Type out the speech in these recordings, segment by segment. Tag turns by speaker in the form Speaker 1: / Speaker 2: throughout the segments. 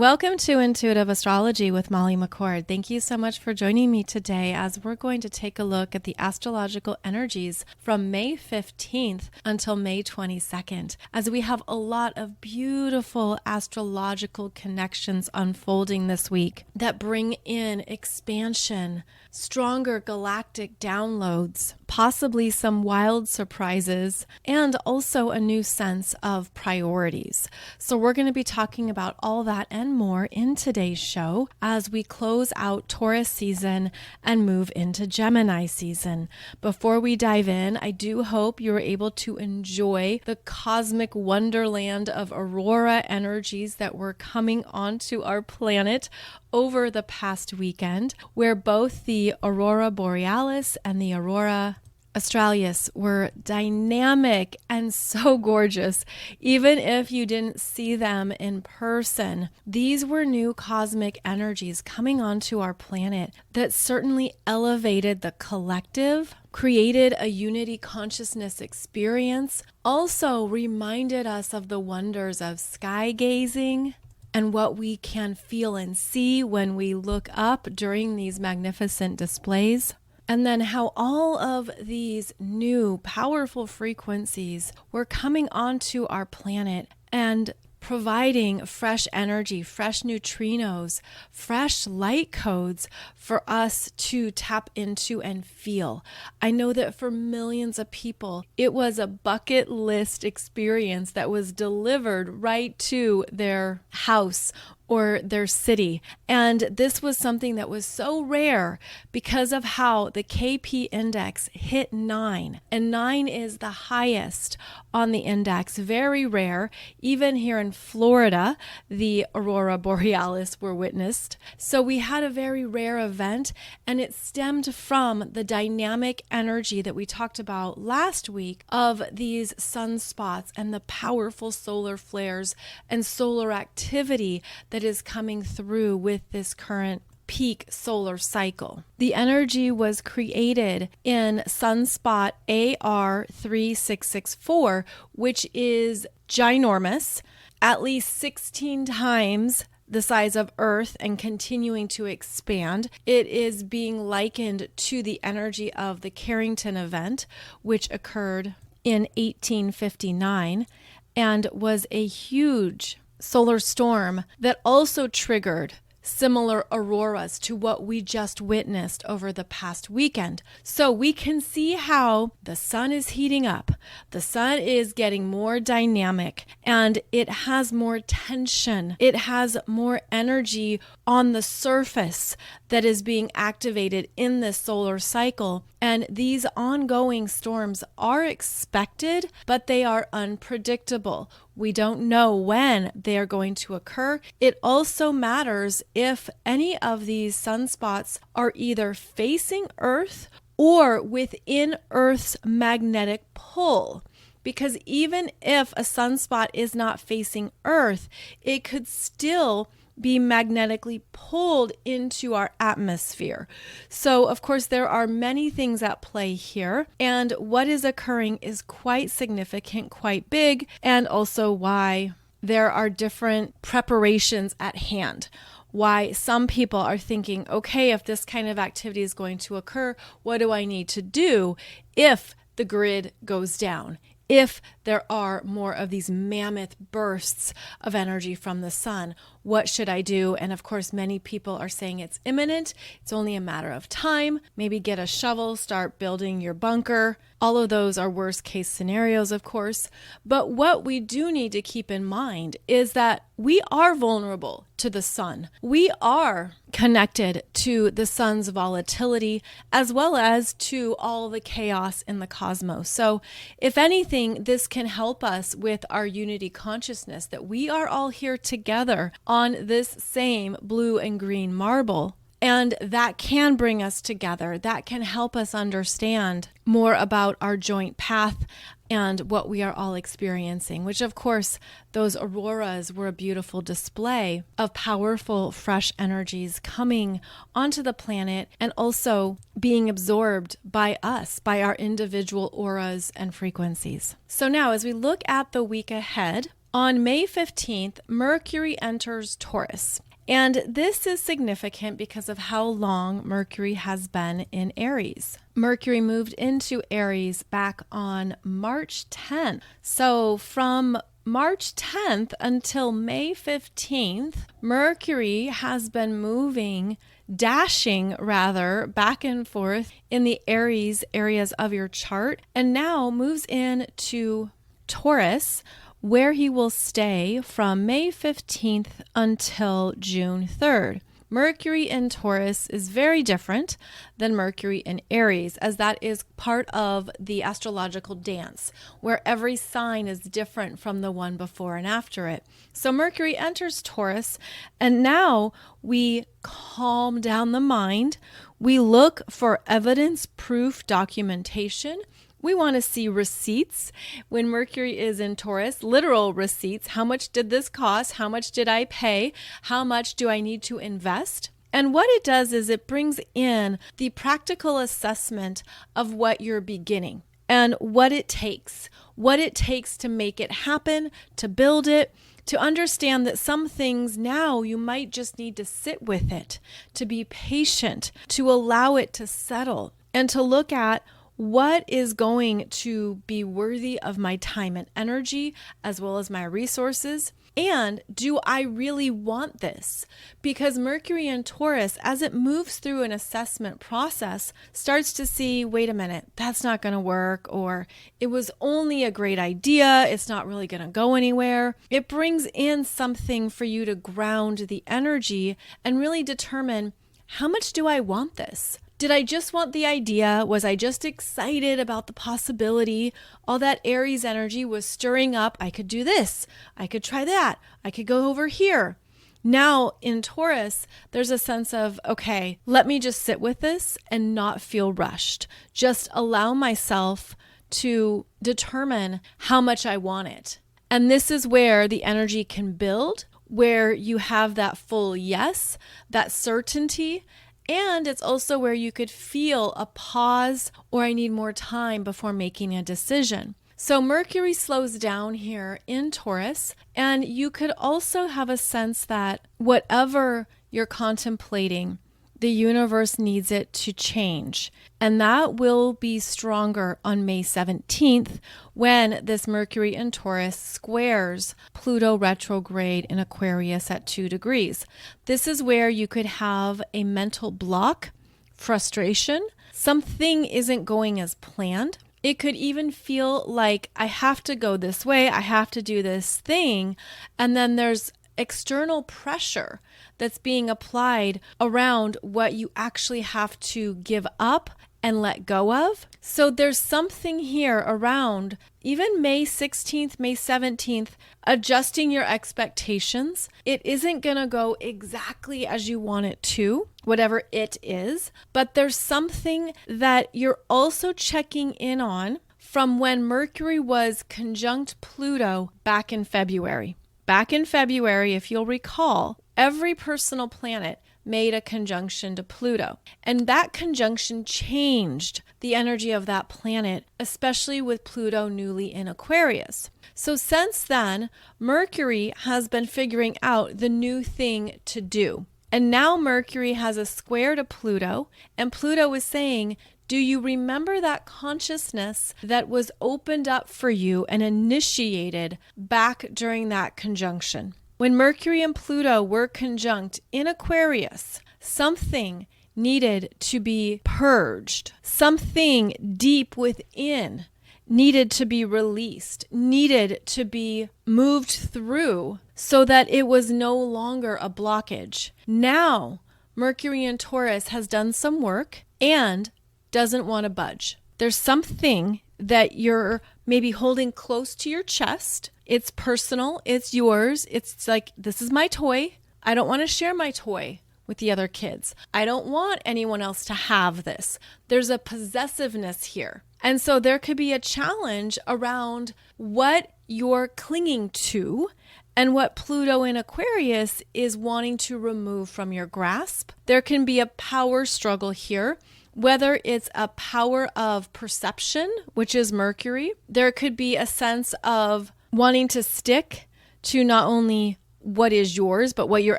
Speaker 1: Welcome to Intuitive Astrology with Molly McCord. Thank you so much for joining me today as we're going to take a look at the astrological energies from May 15th until May 22nd, as we have a lot of beautiful astrological connections unfolding this week that bring in expansion, stronger galactic downloads, possibly some wild surprises, and also a new sense of priorities. So we're going to be talking about all that and more in today's show as we close out Taurus season and move into Gemini season. Before we dive in, I do hope you're able to enjoy the cosmic wonderland of aurora energies that were coming onto our planet over the past weekend, where both the aurora borealis and the aurora australis were dynamic and so gorgeous. Even if you didn't see them in person, these were new cosmic energies coming onto our planet that certainly elevated the collective, created a unity consciousness experience, also reminded us of the wonders of sky gazing and what we can feel and see when we look up during these magnificent displays. And then how all of these new powerful frequencies were coming onto our planet and providing fresh energy, fresh neutrinos, fresh light codes for us to tap into and feel. I know that for millions of people, it was a bucket list experience that was delivered right to their house or their city. And this was something that was so rare because of how the KP index hit 9. And 9 is the highest on the index, very rare. Even here in Florida, the aurora borealis were witnessed. So we had a very rare event, and it stemmed from the dynamic energy that we talked about last week of these sunspots and the powerful solar flares and solar activity that is coming through with this current peak solar cycle. The energy was created in sunspot AR 3664, which is ginormous, at least 16 times the size of Earth and continuing to expand. It is being likened to the energy of the Carrington event, which occurred in 1859 and was a huge solar storm that also triggered similar auroras to what we just witnessed over the past weekend. So we can see how the sun is heating up. The sun is getting more dynamic and it has more tension. It has more energy on the surface that is being activated in this solar cycle. And these ongoing storms are expected, but they are unpredictable. We don't know when they are going to occur. It also matters if any of these sunspots are either facing Earth or within Earth's magnetic pull. Because even if a sunspot is not facing Earth, it could still be magnetically pulled into our atmosphere. So, of course, there are many things at play here, and what is occurring is quite significant, quite big, and also why there are different preparations at hand. Why some people are thinking, okay, if this kind of activity is going to occur, what do I need to do if the grid goes down? If there are more of these mammoth bursts of energy from the sun, what should I do? And of course, many people are saying it's imminent. It's only a matter of time. Maybe get a shovel, start building your bunker. All of those are worst case scenarios, of course. But what we do need to keep in mind is that we are vulnerable to the sun. We are connected to the sun's volatility as well as to all the chaos in the cosmos. So if anything, this can help us with our unity consciousness that we are all here together on this same blue and green marble. And that can bring us together. That can help us understand more about our joint path and what we are all experiencing, which of course, those auroras were a beautiful display of powerful, fresh energies coming onto the planet and also being absorbed by us, by our individual auras and frequencies. So now as we look at the week ahead, On May 15th, Mercury enters Taurus. And this is significant because of how long Mercury has been in Aries. Mercury moved into Aries back on March 10th. So from March 10th until May 15th, Mercury has been dashing back and forth in the Aries areas of your chart, and now moves into Taurus, where he will stay from May 15th until June 3rd. Mercury in Taurus is very different than Mercury in Aries, as that is part of the astrological dance, where every sign is different from the one before and after it. So Mercury enters Taurus, and now we calm down the mind. We look for evidence, proof, documentation. We want to see receipts when Mercury is in Taurus, literal receipts. How much did this cost? How much did I pay? How much do I need to invest? And what it does is it brings in the practical assessment of what you're beginning and what it takes to make it happen, to build it, to understand that some things now you might just need to sit with it, to be patient, to allow it to settle, and to look at what is going to be worthy of my time and energy, as well as my resources? And do I really want this? Because Mercury in Taurus, as it moves through an assessment process, starts to see, wait a minute, that's not going to work, or it was only a great idea, it's not really going to go anywhere. It brings in something for you to ground the energy and really determine, how much do I want this? Did I just want the idea? Was I just excited about the possibility? All that Aries energy was stirring up. I could do this. I could try that. I could go over here. Now in Taurus, there's a sense of, okay, let me just sit with this and not feel rushed. Just allow myself to determine how much I want it. And this is where the energy can build, where you have that full yes, that certainty. And it's also where you could feel a pause, or I need more time before making a decision. So Mercury slows down here in Taurus, and you could also have a sense that whatever you're contemplating, the universe needs it to change. And that will be stronger on May 17th when this Mercury in Taurus squares Pluto retrograde in Aquarius at 2 degrees. This is where you could have a mental block, frustration. Something isn't going as planned. It could even feel like I have to go this way, I have to do this thing, and then there's external pressure that's being applied around what you actually have to give up and let go of. So there's something here around even May 16th, May 17th, adjusting your expectations. It isn't going to go exactly as you want it to, whatever it is, but there's something that you're also checking in on from when Mercury was conjunct Pluto back in February. Back in February, if you'll recall, every personal planet made a conjunction to Pluto. And that conjunction changed the energy of that planet, especially with Pluto newly in Aquarius. So since then, Mercury has been figuring out the new thing to do. And now Mercury has a square to Pluto, and Pluto is saying, do you remember that consciousness that was opened up for you and initiated back during that conjunction? When Mercury and Pluto were conjunct in Aquarius, something needed to be purged. Something deep within needed to be released, needed to be moved through so that it was no longer a blockage. Now, Mercury in Taurus has done some work and doesn't want to budge. There's something that you're maybe holding close to your chest. It's personal. It's yours. It's like, this is my toy. I don't want to share my toy with the other kids. I don't want anyone else to have this. There's a possessiveness here. And so there could be a challenge around what you're clinging to and what Pluto in Aquarius is wanting to remove from your grasp. There can be a power struggle here. Whether it's a power of perception, which is Mercury, there could be a sense of wanting to stick to not only what is yours, but what your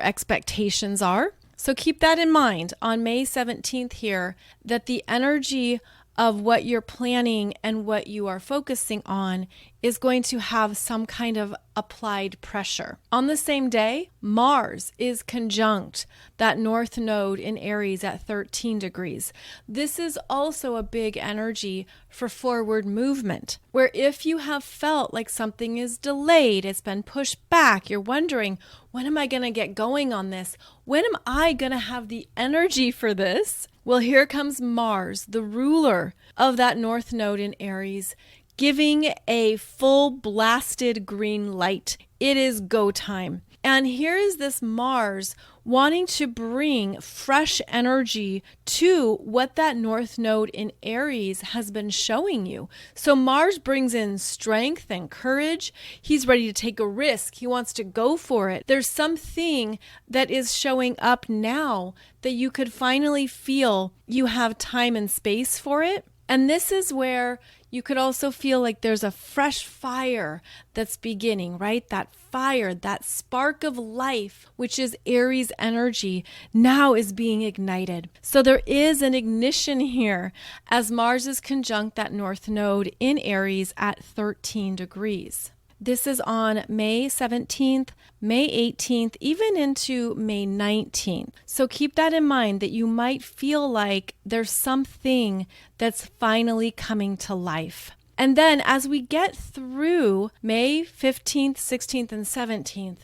Speaker 1: expectations are. So keep that in mind on May 17th here, that the energy of what you're planning and what you are focusing on is going to have some kind of applied pressure. On the same day, Mars is conjunct that north node in Aries at 13 degrees. This is also a big energy for forward movement, where if you have felt like something is delayed, it's been pushed back, you're wondering, when am I going to get going on this? When am I going to have the energy for this? Well, here comes Mars, the ruler of that north node in Aries, giving a full blasted green light. It is go time. And here is this Mars wanting to bring fresh energy to what that north node in Aries has been showing you. So Mars brings in strength and courage. He's ready to take a risk. He wants to go for it. There's something that is showing up now that you could finally feel you have time and space for it. And this is where you could also feel like there's a fresh fire that's beginning, right? That fire, that spark of life, which is Aries energy, now is being ignited. So there is an ignition here as Mars is conjunct that north node in Aries at 13 degrees. This is on May 17th, May 18th, even into May 19th. So keep that in mind that you might feel like there's something that's finally coming to life. And then as we get through May 15th, 16th, and 17th,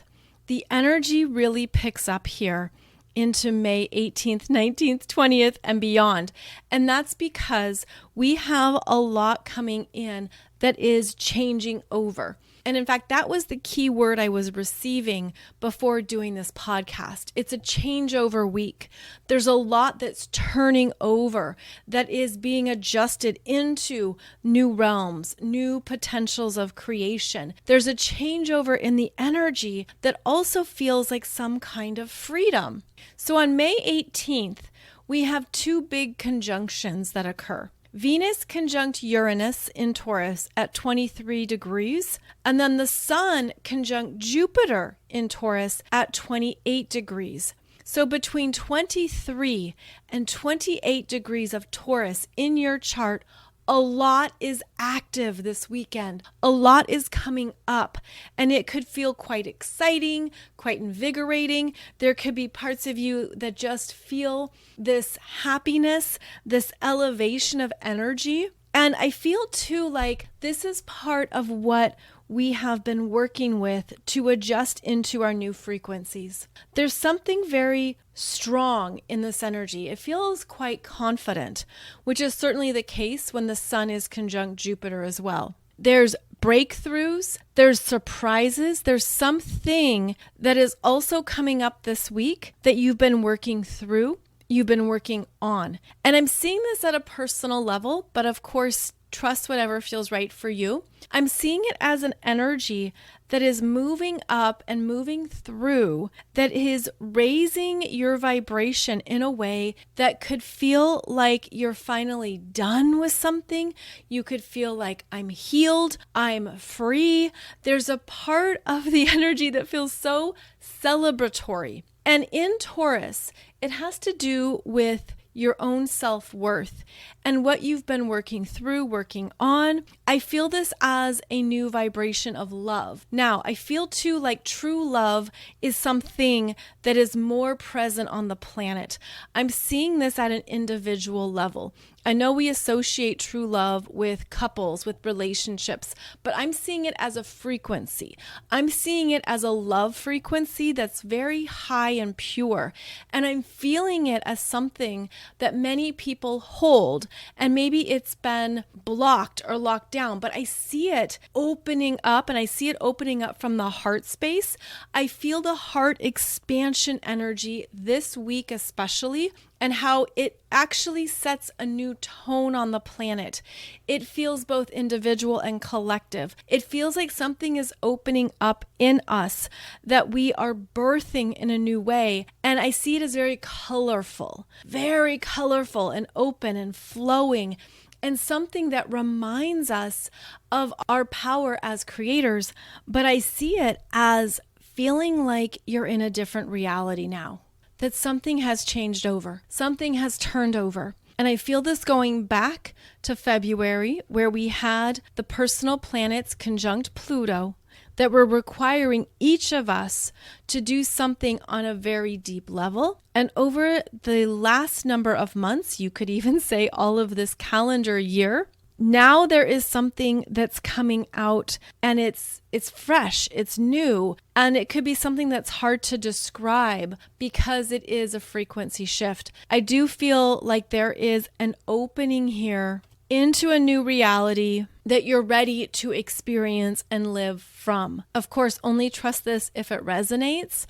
Speaker 1: the energy really picks up here into May 18th, 19th, 20th, and beyond. And that's because we have a lot coming in that is changing over. And in fact, that was the key word I was receiving before doing this podcast. It's a changeover week. There's a lot that's turning over, that is being adjusted into new realms, new potentials of creation. There's a changeover in the energy that also feels like some kind of freedom. So on May 18th, we have two big conjunctions that occur. Venus conjunct Uranus in Taurus at 23 degrees, and then the Sun conjunct Jupiter in Taurus at 28 degrees. So between 23 and 28 degrees of Taurus in your chart, a lot is active this weekend. A lot is coming up, and it could feel quite exciting, quite invigorating. There could be parts of you that just feel this happiness, this elevation of energy. And I feel too like this is part of what we have been working with to adjust into our new frequencies. There's something very strong in this energy. It feels quite confident, which is certainly the case when the Sun is conjunct Jupiter as well. There's breakthroughs, there's surprises, there's something that is also coming up this week that you've been working through, you've been working on. And I'm seeing this at a personal level, but of course, trust whatever feels right for you. I'm seeing it as an energy that is moving up and moving through, that is raising your vibration in a way that could feel like you're finally done with something. You could feel like I'm healed, I'm free. There's a part of the energy that feels so celebratory. And in Taurus, it has to do with your own self-worth and what you've been working through, working on. I feel this as a new vibration of love. Now, I feel too like true love is something that is more present on the planet. I'm seeing this at an individual level. I know we associate true love with couples, with relationships, but I'm seeing it as a frequency. I'm seeing it as a love frequency that's very high and pure. And I'm feeling it as something that many people hold, and maybe it's been blocked or locked down, but I see it opening up, and I see it opening up from the heart space. I feel the heart expansion energy this week especially, and how it actually sets a new tone on the planet. It feels both individual and collective. It feels like something is opening up in us, that we are birthing in a new way. And I see it as very colorful and open and flowing. and something that reminds us of our power as creators. But I see it as feeling like you're in a different reality now, that something has changed over, something has turned over. And I feel this going back to February, where we had the personal planets conjunct Pluto that were requiring each of us to do something on a very deep level. And over the last number of months, you could even say all of this calendar year, now there is something that's coming out, and it's fresh, it's new, and it could be something that's hard to describe because it is a frequency shift. I do feel like there is an opening here into a new reality that you're ready to experience and live from. Of course, only trust this if it resonates.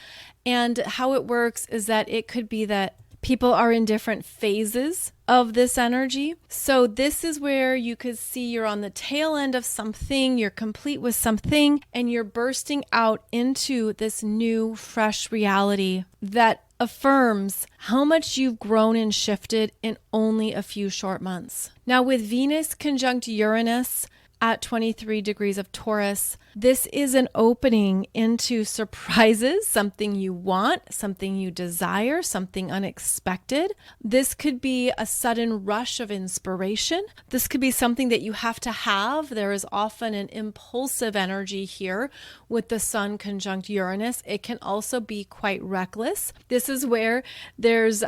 Speaker 1: And how it works is that it could be that people are in different phases of this energy. So this is where you could see you're on the tail end of something, you're complete with something, and you're bursting out into this new, fresh reality that affirms how much you've grown and shifted in only a few short months. Now, with Venus conjunct Uranus at 23 degrees of Taurus, this is an opening into surprises, something you want, something you desire, something unexpected. This could be a sudden rush of inspiration. This could be something that you have to have. There is often an impulsive energy here with the Sun conjunct Uranus. It can also be quite reckless. This is where there's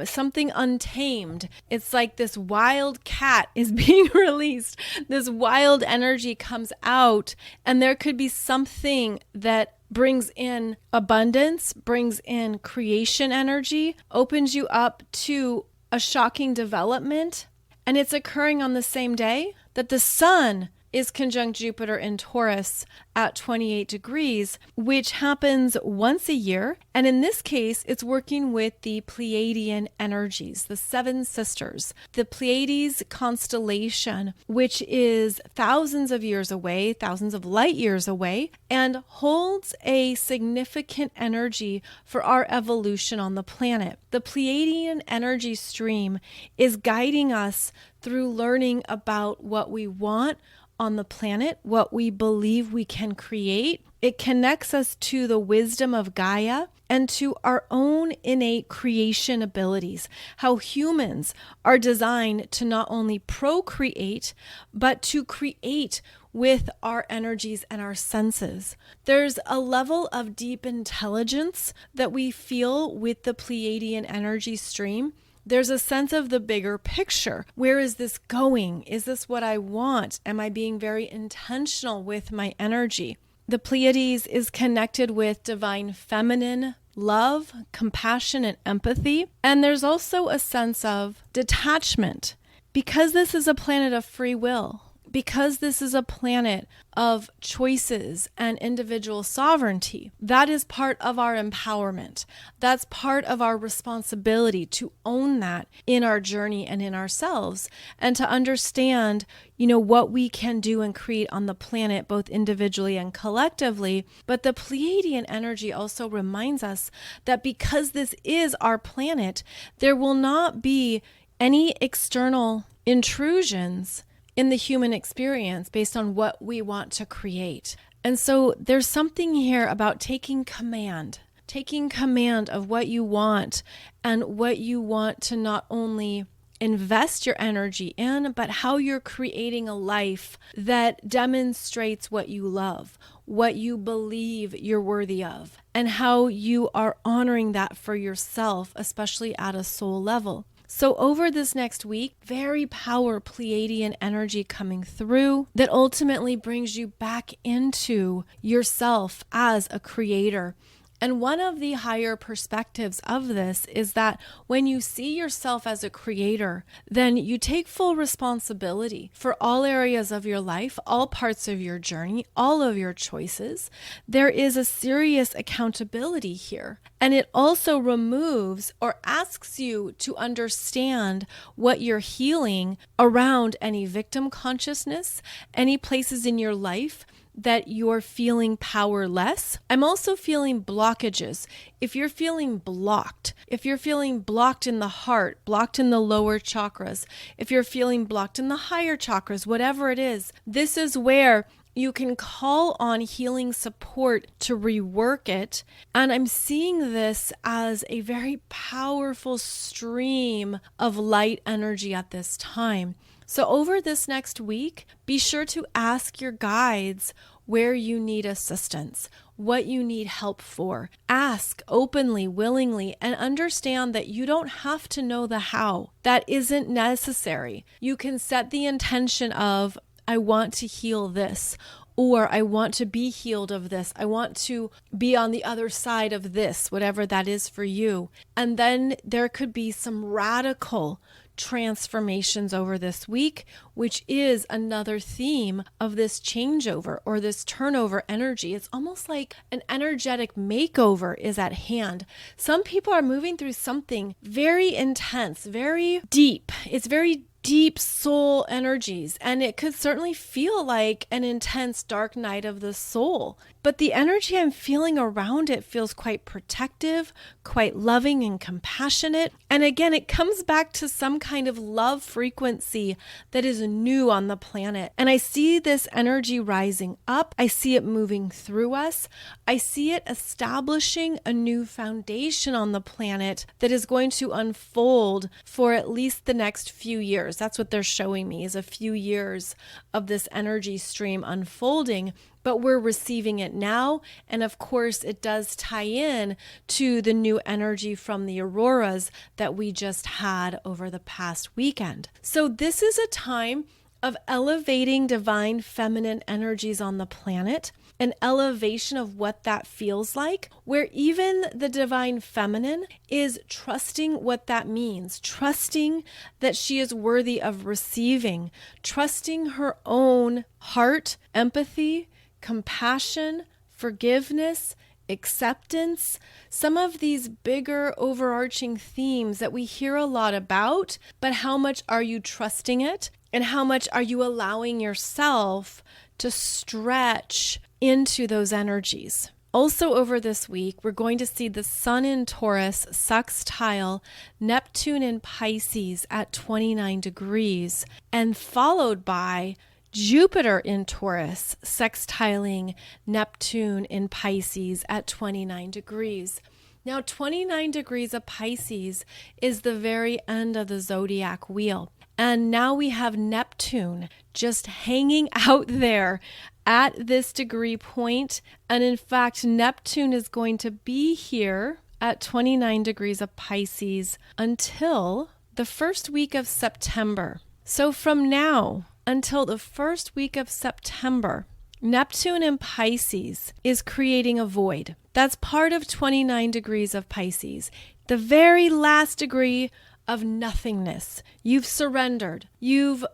Speaker 1: something untamed. It's like this wild cat is being released. This wild energy comes out, and there could be something that brings in abundance, brings in creation energy, opens you up to a shocking development, and it's occurring on the same day that the Sun is conjunct Jupiter in Taurus at 28 degrees, which happens once a year. And in this case, it's working with the Pleiadian energies, the seven sisters, the Pleiades constellation, which is thousands of years away, thousands of light years away, and holds a significant energy for our evolution on the planet. The Pleiadian energy stream is guiding us through learning about what we want on the planet, what we believe we can create. It connects us to the wisdom of Gaia and to our own innate creation abilities, how humans are designed to not only procreate, but to create with our energies and our senses. There's a level of deep intelligence that we feel with the Pleiadian energy stream. There's a sense of the bigger picture. Where is this going? Is this what I want? Am I being very intentional with my energy? The Pleiades is connected with divine feminine love, compassion, and empathy. And there's also a sense of detachment. Because this is a planet of free will, because this is a planet of choices and individual sovereignty, that is part of our empowerment. That's part of our responsibility to own that in our journey and in ourselves, and to understand, what we can do and create on the planet, both individually and collectively. But the Pleiadian energy also reminds us that because this is our planet, there will not be any external intrusions in the human experience based on what we want to create. And so there's something here about taking command of what you want, and what you want to not only invest your energy in, but how you're creating a life that demonstrates what you love, what you believe you're worthy of, and how you are honoring that for yourself, especially at a soul level. So over this next week, very powerful Pleiadian energy coming through that ultimately brings you back into yourself as a creator. And one of the higher perspectives of this is that when you see yourself as a creator, then you take full responsibility for all areas of your life, all parts of your journey, all of your choices. There is a serious accountability here. And it also removes or asks you to understand what you're healing around any victim consciousness, any places in your life that you're feeling powerless. I'm also feeling blockages. If you're feeling blocked if you're feeling blocked in the heart, blocked in the lower chakras, if you're feeling blocked in the higher chakras, whatever it is, this is where you can call on healing support to rework it. And I'm seeing this as a very powerful stream of light energy at this time. So over this next week, be sure to ask your guides where you need assistance, what you need help for. Ask openly, willingly, and understand that you don't have to know the how. That isn't necessary. You can set the intention of, I want to heal this, or I want to be healed of this. I want to be on the other side of this, whatever that is for you. And then there could be some radical transformations over this week, which is another theme of this changeover or this turnover energy. It's almost like an energetic makeover is at hand. Some people are moving through something very intense, very deep. It's very deep soul energies, and it could certainly feel like an intense dark night of the soul. But the energy I'm feeling around it feels quite protective, quite loving and compassionate. And again, it comes back to some kind of love frequency that is new on the planet. And I see this energy rising up. I see it moving through us. I see it establishing a new foundation on the planet that is going to unfold for at least the next few years. That's what they're showing me, is a few years of this energy stream unfolding. But we're receiving it now. And of course, it does tie in to the new energy from the auroras that we just had over the past weekend. So this is a time of elevating divine feminine energies on the planet, an elevation of what that feels like, where even the divine feminine is trusting what that means, trusting that she is worthy of receiving, trusting her own heart, empathy, compassion, forgiveness, acceptance, some of these bigger overarching themes that we hear a lot about, but how much are you trusting it? And how much are you allowing yourself to stretch into those energies? Also over this week, we're going to see the Sun in Taurus sextile Neptune in Pisces at 29 degrees, and followed by Jupiter in Taurus sextiling Neptune in Pisces at 29 degrees. Now, 29 degrees of Pisces is the very end of the zodiac wheel. And now we have Neptune just hanging out there at this degree point. And in fact, Neptune is going to be here at 29 degrees of Pisces until the first week of September. So from now until the first week of September, Neptune in Pisces is creating a void. That's part of 29 degrees of Pisces. The very last degree of nothingness. You've surrendered. You've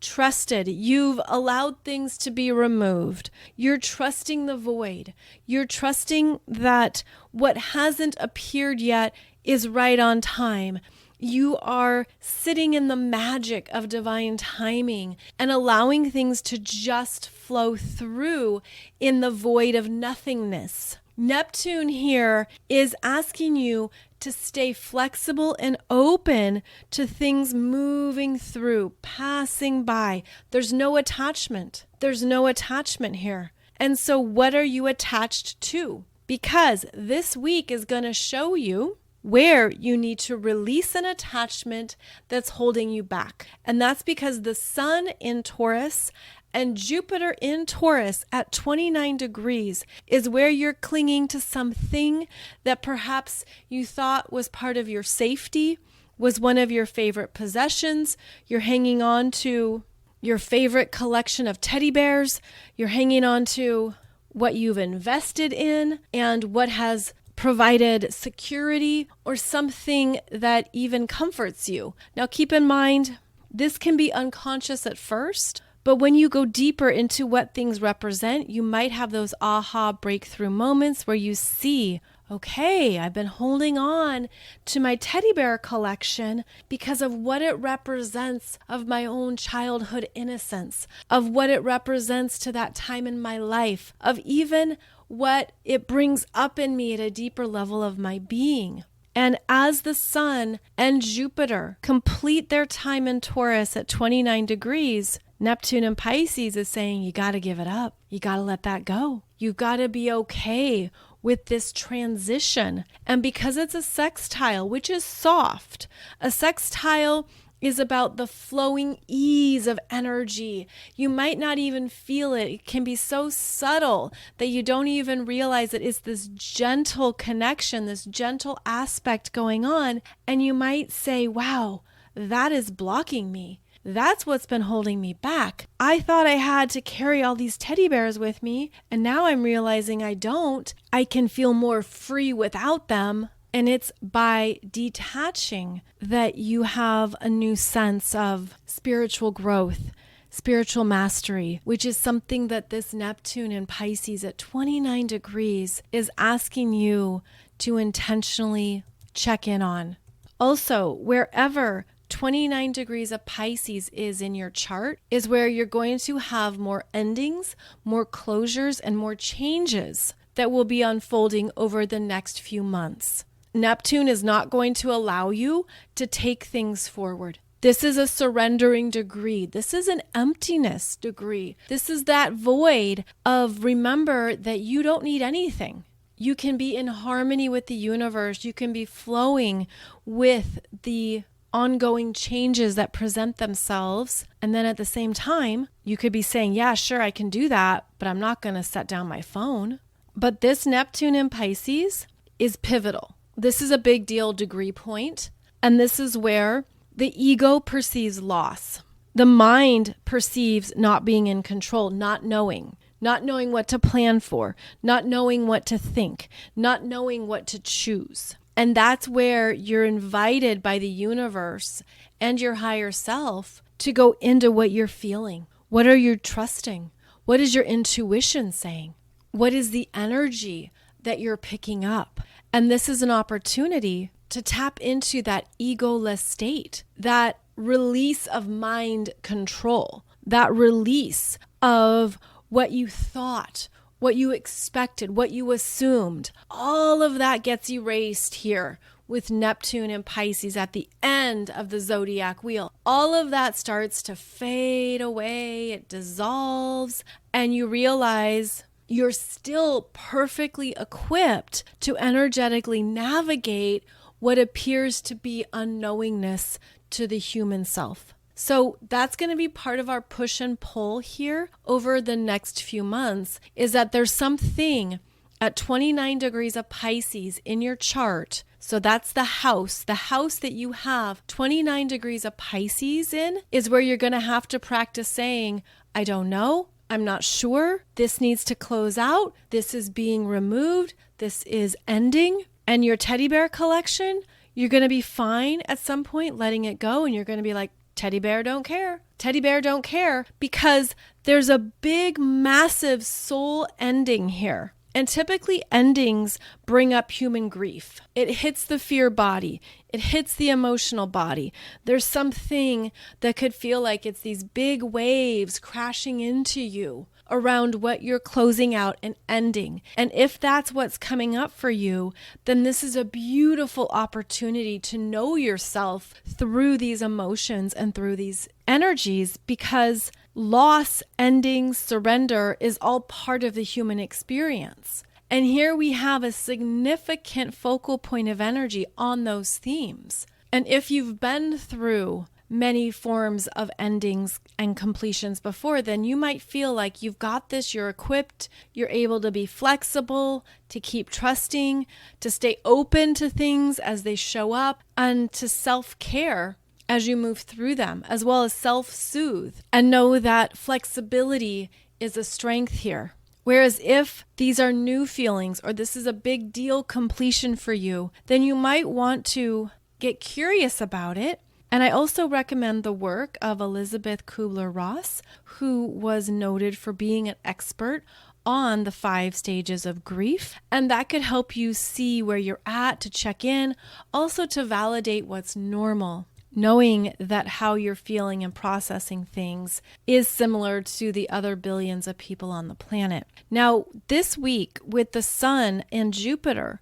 Speaker 1: trusted. You've allowed things to be removed. You're trusting the void. You're trusting that what hasn't appeared yet is right on time. You are sitting in the magic of divine timing and allowing things to just flow through in the void of nothingness. Neptune here is asking you to stay flexible and open to things moving through, passing by. There's no attachment. There's no attachment here. And so what are you attached to? Because this week is going to show you where you need to release an attachment that's holding you back. And that's because the Sun in Taurus and Jupiter in Taurus at 29 degrees is where you're clinging to something that perhaps you thought was part of your safety, was one of your favorite possessions. You're hanging on to your favorite collection of teddy bears. You're hanging on to what you've invested in and what has provided security or something that even comforts you. Now keep in mind, this can be unconscious at first, but when you go deeper into what things represent, you might have those aha breakthrough moments where you see, okay, I've been holding on to my teddy bear collection because of what it represents of my own childhood innocence, of what it represents to that time in my life, of even what it brings up in me at a deeper level of my being. And as the Sun and Jupiter complete their time in Taurus at 29 degrees, Neptune in Pisces is saying, you got to give it up. You got to let that go. You've got to be okay with this transition. And because it's a sextile, which is soft, a sextile is about the flowing ease of energy. You might not even feel it. It can be so subtle that you don't even realize it is this gentle connection, this gentle aspect going on. And you might say, wow, that is blocking me. That's what's been holding me back. I thought I had to carry all these teddy bears with me, and now I'm realizing I don't. I can feel more free without them. And it's by detaching that you have a new sense of spiritual growth, spiritual mastery, which is something that this Neptune in Pisces at 29 degrees is asking you to intentionally check in on. Also, wherever 29 degrees of Pisces is in your chart is where you're going to have more endings, more closures, and more changes that will be unfolding over the next few months. Neptune is not going to allow you to take things forward. This is a surrendering degree. This is an emptiness degree. This is that void of remember that you don't need anything. You can be in harmony with the universe. You can be flowing with the ongoing changes that present themselves. And then at the same time, you could be saying, yeah, sure, I can do that, but I'm not going to set down my phone. But this Neptune in Pisces is pivotal. This is a big deal degree point, and this is where the ego perceives loss. The mind perceives not being in control, not knowing what to plan for, not knowing what to think, not knowing what to choose. And that's where you're invited by the universe and your higher self to go into what you're feeling. What are you trusting? What is your intuition saying? What is the energy that you're picking up? And this is an opportunity to tap into that egoless state, that release of mind control, that release of what you thought, what you expected, what you assumed. All of that gets erased here with Neptune and Pisces at the end of the zodiac wheel. All of that starts to fade away, it dissolves, and you realize you're still perfectly equipped to energetically navigate what appears to be unknowingness to the human self. So that's going to be part of our push and pull here over the next few months, is that there's something at 29 degrees of Pisces in your chart. So that's the house that you have 29 degrees of Pisces in is where you're going to have to practice saying, I don't know. I'm not sure. This needs to close out. This is being removed. This is ending. And your teddy bear collection, you're going to be fine at some point letting it go. And you're going to be like, teddy bear don't care. Teddy bear don't care, because there's a big, massive soul ending here. And typically endings bring up human grief. It hits the fear body. It hits the emotional body. There's something that could feel like it's these big waves crashing into you around what you're closing out and ending. And if that's what's coming up for you, then this is a beautiful opportunity to know yourself through these emotions and through these energies, because loss, ending, surrender is all part of the human experience. And here we have a significant focal point of energy on those themes. And if you've been through many forms of endings and completions before, then you might feel like you've got this, you're equipped, you're able to be flexible, to keep trusting, to stay open to things as they show up, and to self-care as you move through them, as well as self-soothe, and know that flexibility is a strength here. Whereas if these are new feelings, or this is a big deal completion for you, then you might want to get curious about it. And I also recommend the work of Elizabeth Kubler-Ross, who was noted for being an expert on the 5 stages of grief. And that could help you see where you're at, to check in, also to validate what's normal, knowing that how you're feeling and processing things is similar to the other billions of people on the planet. Now, this week with the Sun and Jupiter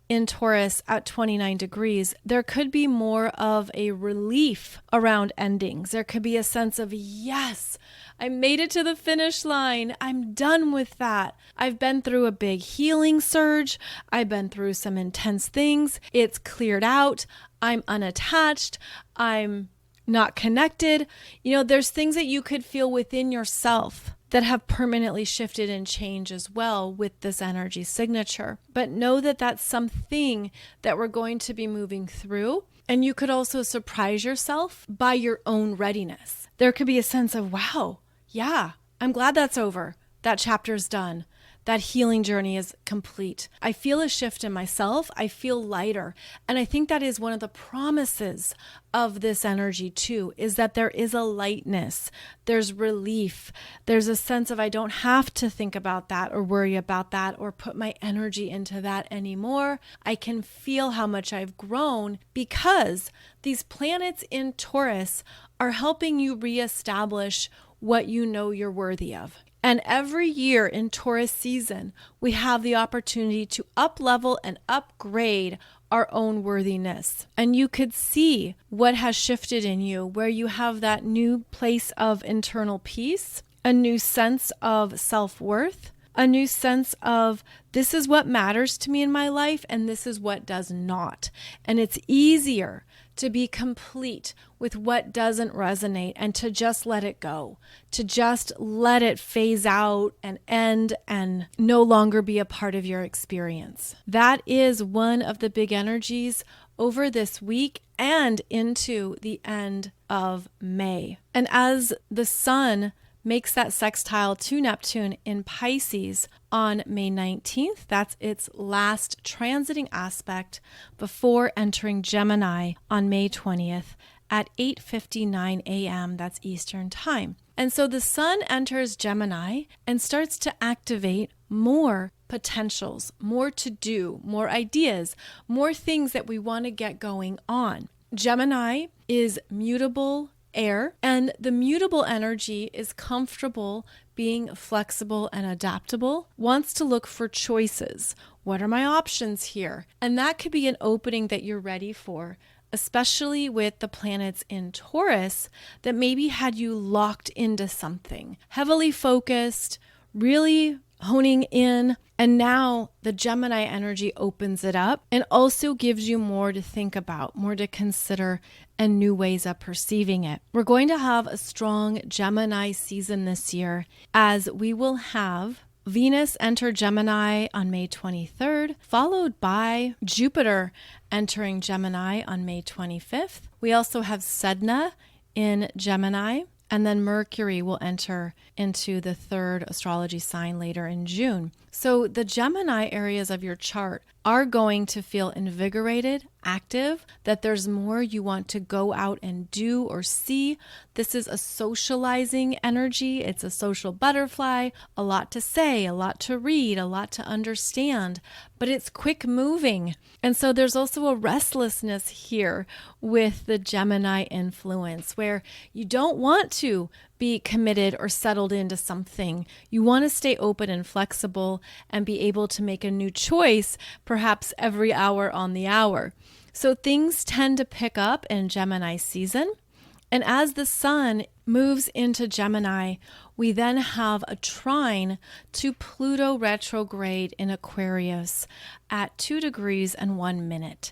Speaker 1: in Taurus at 29 degrees, there could be more of a relief around endings. There could be a sense of, yes, I made it to the finish line. I'm done with that. I've been through a big healing surge. I've been through some intense things. It's cleared out. I'm unattached. I'm not connected. There's things that you could feel within yourself that have permanently shifted and changed as well with this energy signature. But know that that's something that we're going to be moving through. And you could also surprise yourself by your own readiness. There could be a sense of, wow, yeah, I'm glad that's over. That chapter's done. That healing journey is complete. I feel a shift in myself. I feel lighter. And I think that is one of the promises of this energy too, is that there is a lightness. There's relief. There's a sense of I don't have to think about that or worry about that or put my energy into that anymore. I can feel how much I've grown because these planets in Taurus are helping you reestablish what you know you're worthy of. And every year in Taurus season, we have the opportunity to up-level and upgrade our own worthiness. And you could see what has shifted in you, where you have that new place of internal peace, a new sense of self-worth, a new sense of this is what matters to me in my life and this is what does not. And it's easier to be complete with what doesn't resonate and to just let it go, to just let it phase out and end and no longer be a part of your experience. That is one of the big energies over this week and into the end of May. And as the sun makes that sextile to Neptune in Pisces on May 19th. That's its last transiting aspect before entering Gemini on May 20th at 8:59 a.m. That's Eastern Time. And so the sun enters Gemini and starts to activate more potentials, more to do, more ideas, more things that we want to get going on. Gemini is mutable air, and the mutable energy is comfortable being flexible and adaptable, wants to look for choices. What are my options here? And that could be an opening that you're ready for, especially with the planets in Taurus that maybe had you locked into something, heavily focused, really honing in. And now the Gemini energy opens it up and also gives you more to think about, more to consider, and new ways of perceiving it. We're going to have a strong Gemini season this year, as we will have Venus enter Gemini on May 23rd, followed by Jupiter entering Gemini on May 25th. We also have Sedna in Gemini. And then Mercury will enter into the third astrology sign later in June. So the Gemini areas of your chart are going to feel invigorated, active, that there's more you want to go out and do or see. This is a socializing energy. It's a social butterfly, a lot to say, a lot to read, a lot to understand, but it's quick moving. And so there's also a restlessness here with the Gemini influence where you don't want to be committed or settled into something. You want to stay open and flexible and be able to make a new choice, perhaps every hour on the hour. So things tend to pick up in Gemini season. And as the sun moves into Gemini, we then have a trine to Pluto retrograde in Aquarius at 2 degrees and 1 minute.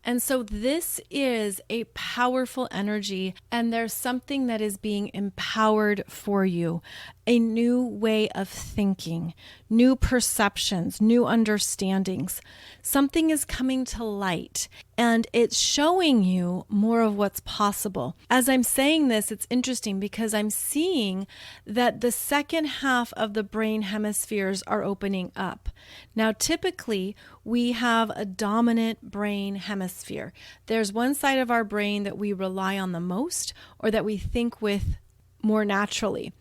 Speaker 1: And so this is a powerful energy, and there's something that is being empowered for you, a new way of thinking, new perceptions, new understandings. Something is coming to light, and it's showing you more of what's possible. As I'm saying this, it's interesting because I'm seeing that the second half of the brain hemispheres are opening up. Now, typically, we have a dominant brain hemisphere. There's one side of our brain that we rely on the most or that we think with more naturally.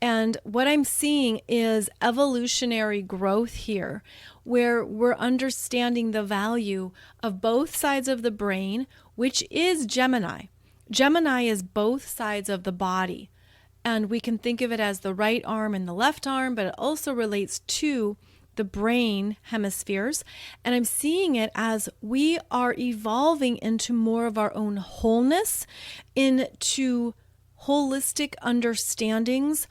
Speaker 1: And what I'm seeing is evolutionary growth here, where we're understanding the value of both sides of the brain, which is Gemini. Gemini is both sides of the body. And we can think of it as the right arm and the left arm, but it also relates to the brain hemispheres, and I'm seeing it as we are evolving into more of our own wholeness, into holistic understandings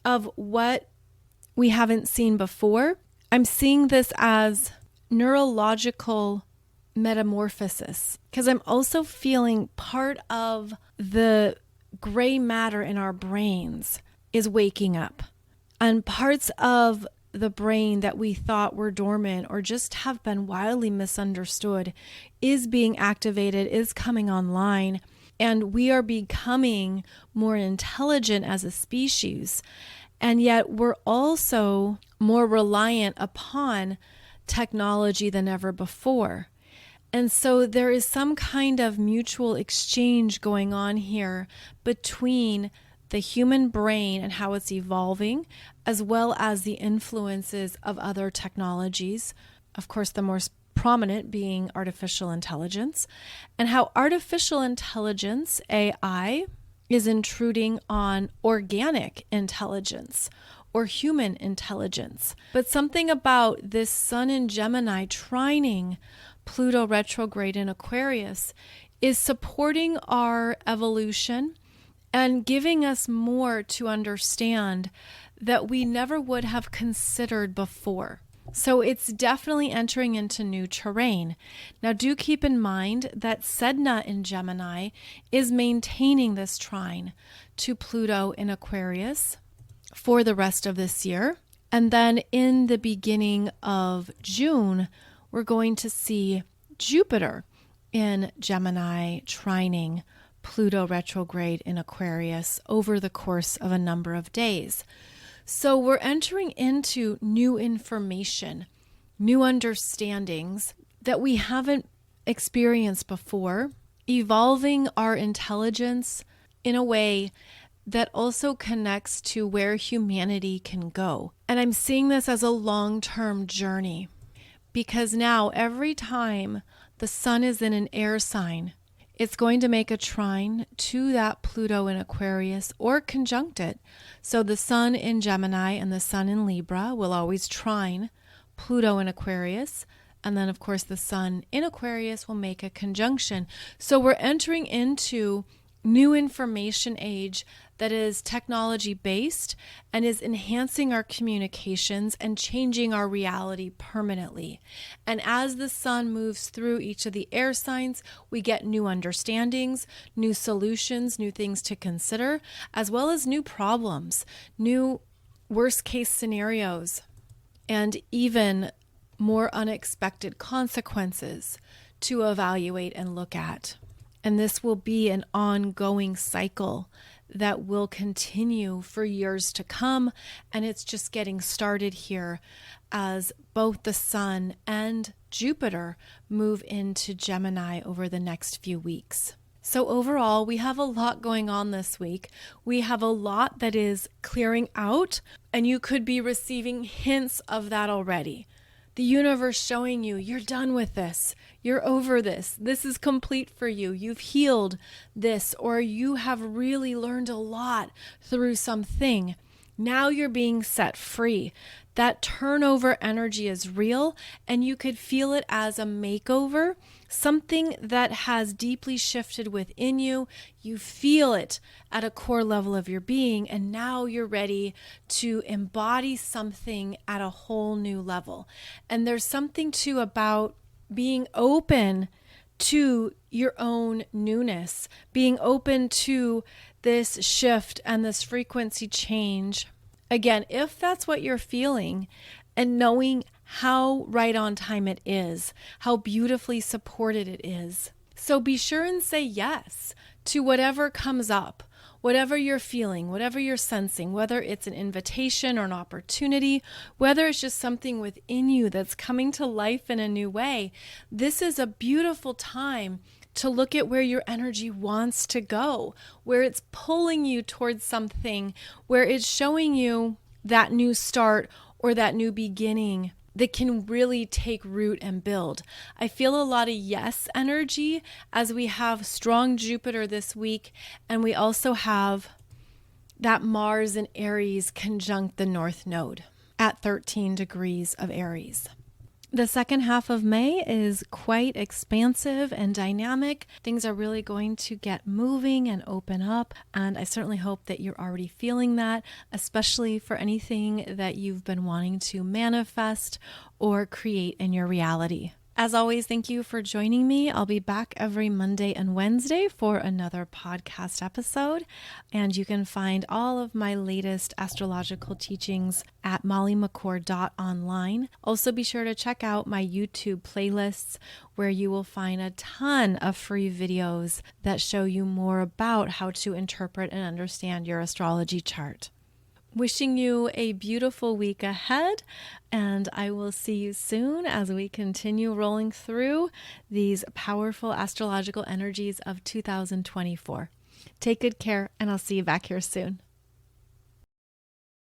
Speaker 1: of what we haven't seen before. I'm seeing this as neurological metamorphosis because I'm also feeling part of the gray matter in our brains is waking up, and parts of the brain that we thought were dormant or just have been wildly misunderstood is being activated, is coming online, and we are becoming more intelligent as a species. And yet we're also more reliant upon technology than ever before. And so there is some kind of mutual exchange going on here between the human brain and how it's evolving, as well as the influences of other technologies. Of course, the most prominent being artificial intelligence, and how artificial intelligence, AI, is intruding on organic intelligence or human intelligence. But something about this Sun in Gemini trining Pluto retrograde in Aquarius is supporting our evolution and giving us more to understand that we never would have considered before. So it's definitely entering into new terrain. Now do keep in mind that Sedna in Gemini is maintaining this trine to Pluto in Aquarius for the rest of this year. And then in the beginning of June, we're going to see Jupiter in Gemini trining Pluto retrograde in Aquarius over the course of a number of days. So we're entering into new information, new understandings that we haven't experienced before, evolving our intelligence in a way that also connects to where humanity can go. And I'm seeing this as a long-term journey because now every time the sun is in an air sign, it's going to make a trine to that Pluto in Aquarius or conjunct it. So the sun in Gemini and the sun in Libra will always trine Pluto in Aquarius. And then, of course, the sun in Aquarius will make a conjunction. So we're entering into new information age that is technology based and is enhancing our communications and changing our reality permanently. And as the sun moves through each of the air signs, we get new understandings, new solutions, new things to consider, as well as new problems, new worst case scenarios, and even more unexpected consequences to evaluate and look at. And this will be an ongoing cycle that will continue for years to come. And it's just getting started here as both the sun and Jupiter move into Gemini over the next few weeks. So overall, we have a lot going on this week. We have a lot that is clearing out, and you could be receiving hints of that already. The universe showing you, you're done with this. You're over this. This is complete for you. You've healed this, or you have really learned a lot through something. Now you're being set free. That turnover energy is real, and you could feel it as a makeover, something that has deeply shifted within you. You feel it at a core level of your being, and now you're ready to embody something at a whole new level. And there's something too about being open to your own newness, being open to this shift and this frequency change. Again, if that's what you're feeling, and knowing how right on time it is, how beautifully supported it is. So be sure and say yes to whatever comes up, whatever you're feeling, whatever you're sensing, whether it's an invitation or an opportunity, whether it's just something within you that's coming to life in a new way. This is a beautiful time to look at where your energy wants to go, where it's pulling you towards something, where it's showing you that new start or that new beginning that can really take root and build. I feel a lot of yes energy as we have strong Jupiter this week, and we also have that Mars and Aries conjunct the North Node. at 13 degrees of Aries. The second half of May is quite expansive and dynamic. Things are really going to get moving and open up, and I certainly hope that you're already feeling that, especially for anything that you've been wanting to manifest or create in your reality. As always, thank you for joining me. I'll be back every Monday and Wednesday for another podcast episode. And you can find all of my latest astrological teachings at mollymccord.online. Also, be sure to check out my YouTube playlists where you will find a ton of free videos that show you more about how to interpret and understand your astrology chart. Wishing you a beautiful week ahead, and I will see you soon as we continue rolling through these powerful astrological energies of 2024. Take good care, and I'll see you back here soon.